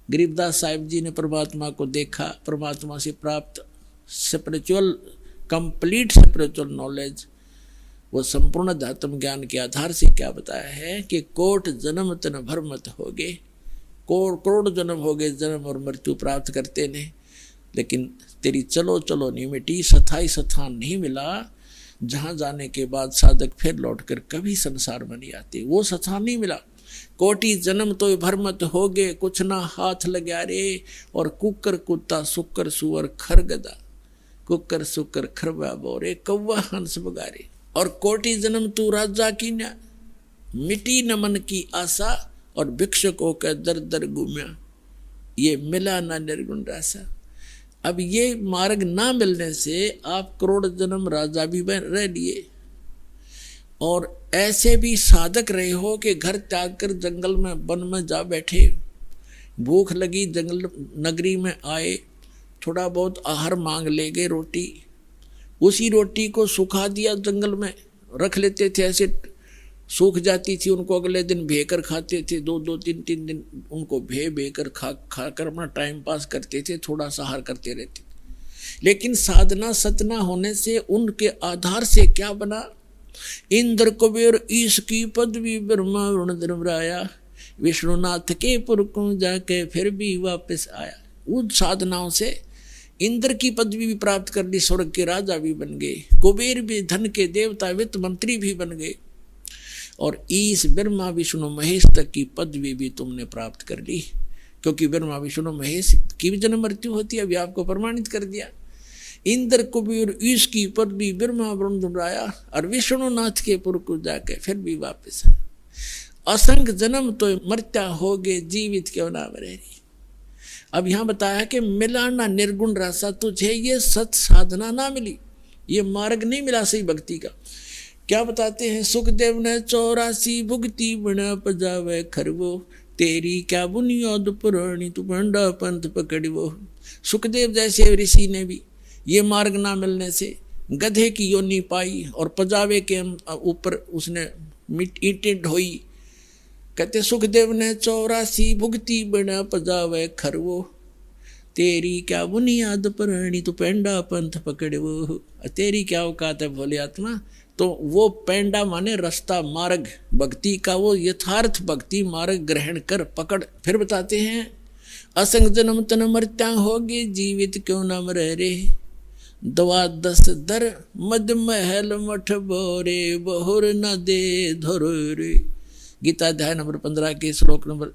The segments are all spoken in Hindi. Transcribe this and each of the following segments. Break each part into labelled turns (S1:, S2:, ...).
S1: गरीबदास साहिब जी ने परमात्मा को देखा, परमात्मा से प्राप्त स्पिरिचुअल कंप्लीट स्पिरिचुअल नॉलेज, वो संपूर्ण अध्यात्म ज्ञान के आधार से क्या बताया है कि कोट जन्म तन भर मत होगे, करोड़ जन्म हो गए, जन्म और मृत्यु प्राप्त करते ने, लेकिन तेरी चलो चलो नहीं मिटी, स्थाई स्थान नहीं मिला, जहाँ जाने के बाद साधक फिर लौटकर कभी संसार में नहीं आते, वो स्थान नहीं मिला। कोटि जन्म तो भर मत होगे, कुछ ना हाथ लग्या रे, और कुकर कुत्ता सुकर सुअर खरगदा, कुकर सुकर खरबा बोरे कौवा हंस बगारे, और कोटि जन्म तू राजा की न मिटी न मन की आशा, और भिक्षुकों का दर दर घूम्या, ये मिला ना निर्गुण रासा। अब ये मार्ग ना मिलने से आप करोड़ जन्म राजा भी बन रह लिए, और ऐसे भी साधक रहे हो कि घर त्याग कर जंगल में वन में जा बैठे, भूख लगी जंगल नगरी में आए, थोड़ा बहुत आहार मांग ले गए, रोटी, उसी रोटी को सुखा दिया, जंगल में रख लेते थे, ऐसे सूख जाती थी, उनको अगले दिन भेकर खाते थे, दो दो तीन तीन दिन उनको भे कर खा कर अपना टाइम पास करते थे, थोड़ा सा आहार करते रहते थे। लेकिन साधना सतना होने से उनके आधार से क्या बना, इंद्र कुबेर ईश की पदवी ब्रह्मा वरुण धर्मराया, विष्णुनाथ के पुर को जाके फिर भी वापस आया। उन साधनाओं से इंद्र की पदवी भी प्राप्त कर ली, स्वर्ग के राजा भी बन गए, कुबेर भी धन के देवता वित्त मंत्री भी बन गए, और ईश ब्रह्मा विष्णु महेश तक की पदवी भी तुमने प्राप्त कर ली, क्योंकि ब्रह्मा विष्णु महेश की भी जन्म मृत्यु होती है, अभी आपको प्रमाणित कर दिया। इंद्र कुबेर ईश की पदवी ब्रह्मा वरुण धर्मराया, और विष्णुनाथ के पुर को जाके फिर भी वापस आया। असंख्य जन्म तो मरता होगे, जीवित क्यों ना मरे। अब यहाँ बताया कि मिला ना निर्गुण रासा, तुझे ये सत साधना ना मिली, ये मार्ग नहीं मिला सही भक्ति का। क्या बताते हैं, सुखदेव ने 84 भुगती बना पजावे खरवो, तेरी क्या बुनियाद पुरानी तू पंडा पंथ पकड़वो। सुखदेव जैसे ऋषि ने भी ये मार्ग ना मिलने से गधे की योनि पाई, और पजावे के ऊपर उसने ईंटें ढोई। कहते सुखदेव ने 84 भुगती बना पजावे खरवो, तेरी क्या बुनियाद पुरानी तू पेंडा पंथ पकड़वो। तेरी क्या औकात है भोले आत्मा, तो वो पेंडा माने रास्ता मार्ग भक्ति का, वो यथार्थ भक्ति मार्ग ग्रहण कर पकड़। फिर बताते हैं, असंग जन्म तन मरत्या होगे, जीवित क्यों न मरे रे, दवा दस दर मद महल मठ बोरे, बहुर न दे धरो रे। गीता अध्याय नंबर 15 के श्लोक नंबर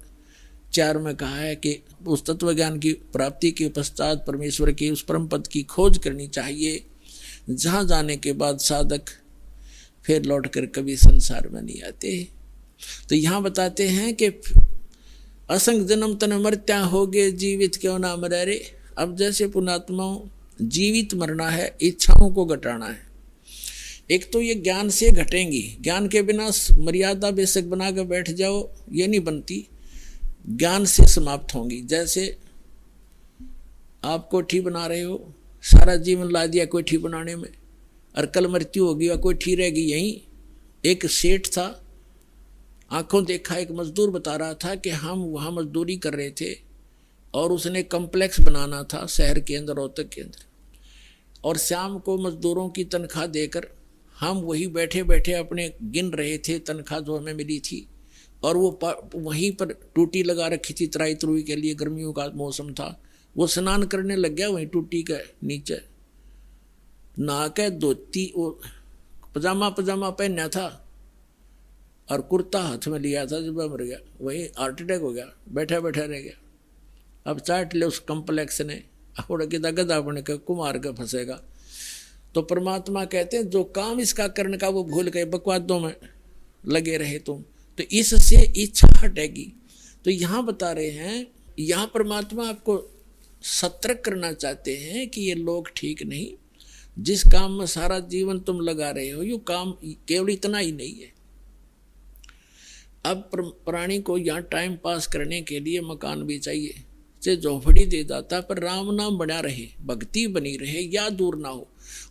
S1: 4 में कहा है कि उस तत्व ज्ञान की प्राप्ति के पश्चात परमेश्वर के उस परम पद की खोज करनी चाहिए, जहाँ जाने के बाद साधक फिर लौटकर कभी संसार में नहीं आते। तो यहाँ बताते हैं कि असंग जन्म तन मरत्या होगे, जीवित क्यों ना मरे रे। अब जैसे पुणात्माओं जीवित मरना है, इच्छाओं को घटाना है। एक तो ये ज्ञान से घटेंगी, ज्ञान के बिना मर्यादा बेशक बना कर बैठ जाओ, ये नहीं बनती, ज्ञान से समाप्त होंगी। जैसे आप कोठी बना रहे हो, सारा जीवन ला दिया कोठी बनाने में, और कल मृत्यु होगी और कोठी रहेगी यहीं। एक सेठ था, आंखों देखा, एक मजदूर बता रहा था कि हम वहाँ मजदूरी कर रहे थे, और उसने कम्प्लेक्स बनाना था शहर के अंदर, रोहतक के अंदर, और शाम को मजदूरों की तनख्वाह देकर हम वही बैठे बैठे अपने गिन रहे थे तनख्वाह जो हमें मिली थी, और वो वहीं पर टूटी लगा रखी थी तराई तरुई के लिए, गर्मियों का मौसम था। वो स्नान करने लग गया वहीं टूटी के नीचे, नहा के धोती वो पजामा पहना था और कुर्ता हाथ में लिया था, जब मर गया वही हार्ट अटैक हो गया, बैठा बैठा रह गया। अब चाट ले उस कम्प्लेक्स ने, उड़ के गधा बन के कुमार का फंसेगा। तो परमात्मा कहते हैं जो काम इसका करने का वो भूल गए, बकवादों में लगे रहे तुम, तो इससे इच्छा हटेगी। तो यहाँ बता रहे हैं, यहाँ परमात्मा आपको सतर्क करना चाहते हैं कि ये लोग ठीक नहीं, जिस काम में सारा जीवन तुम लगा रहे हो, ये काम केवल इतना ही नहीं है। अब प्राणी को यहाँ टाइम पास करने के लिए मकान भी चाहिए, से झोपड़ी दे जाता, पर राम नाम बना रहे, भक्ति बनी रहे, या दूर ना हो।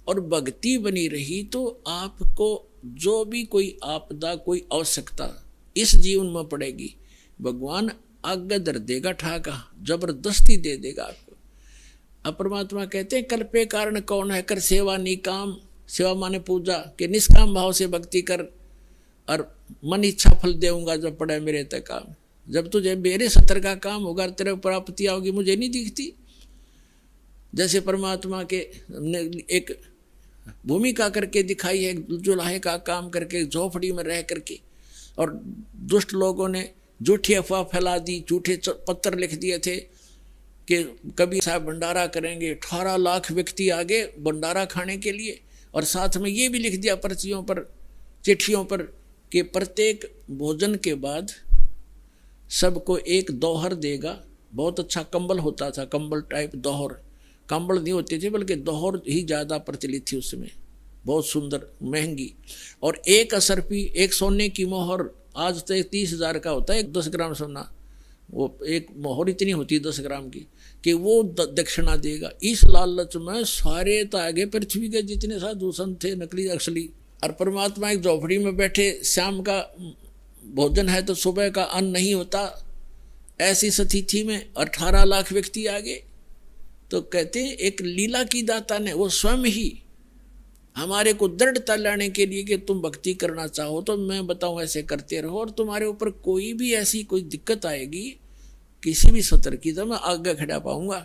S1: और भक्ति बनी रही तो आपको जो भी कोई आपदा, कोई आवश्यकता इस जीवन में पड़ेगी, भगवान आगे धर देगा ठाका, जबरदस्ती दे देगा आपको। अब परमात्मा कहते हैं कल्पे कारण कौन है, कर सेवा निकाम, सेवा माने पूजा, के निष्काम भाव से भक्ति कर और मन इच्छा फल देऊंगा जब पड़े मेरे तक काम। जब तुझे मेरे सतर का काम होगा तेरे प्राप्ति आओगी, मुझे नहीं दिखती। जैसे परमात्मा के एक भूमिका करके दिखाई है, जुलाहे का काम करके झोपड़ी में रह करके, और दुष्ट लोगों ने झूठी अफवाह फैला दी, झूठे पत्र लिख दिए थे कि कबीर साहब भंडारा करेंगे, 18 लाख व्यक्ति आगे भंडारा खाने के लिए, और साथ में ये भी लिख दिया पर्चियों पर, चिट्ठियों पर कि प्रत्येक भोजन के बाद सबको एक दोहर देगा। बहुत अच्छा कंबल होता था, कंबल टाइप दोहर, कंबल नहीं होते थे बल्कि दोहर ही ज़्यादा प्रचलित थी उसमें, बहुत सुंदर महंगी। और एक असरफी, एक सोने की मोहर, आज तो 30,000 का होता है 10 ग्राम सोना, वो एक मोहर इतनी होती है 10 ग्राम की, कि वो दक्षिणा देगा। इस लालच में सारे तागे पृथ्वी के जितने साधु संत थे, नकली असली, और परमात्मा एक झोपड़ी में बैठे, शाम का भोजन है तो सुबह का अन्न नहीं होता, ऐसी स्थिति में 18 लाख व्यक्ति आगे। तो कहते हैं एक लीला की दाता ने वो स्वयं ही हमारे को दृढ़ता लाने के लिए कि तुम भक्ति करना चाहो तो मैं बताऊं ऐसे करते रहो, और तुम्हारे ऊपर कोई भी ऐसी कोई दिक्कत आएगी किसी भी सतर की तो मैं आगे खड़ा पाऊंगा।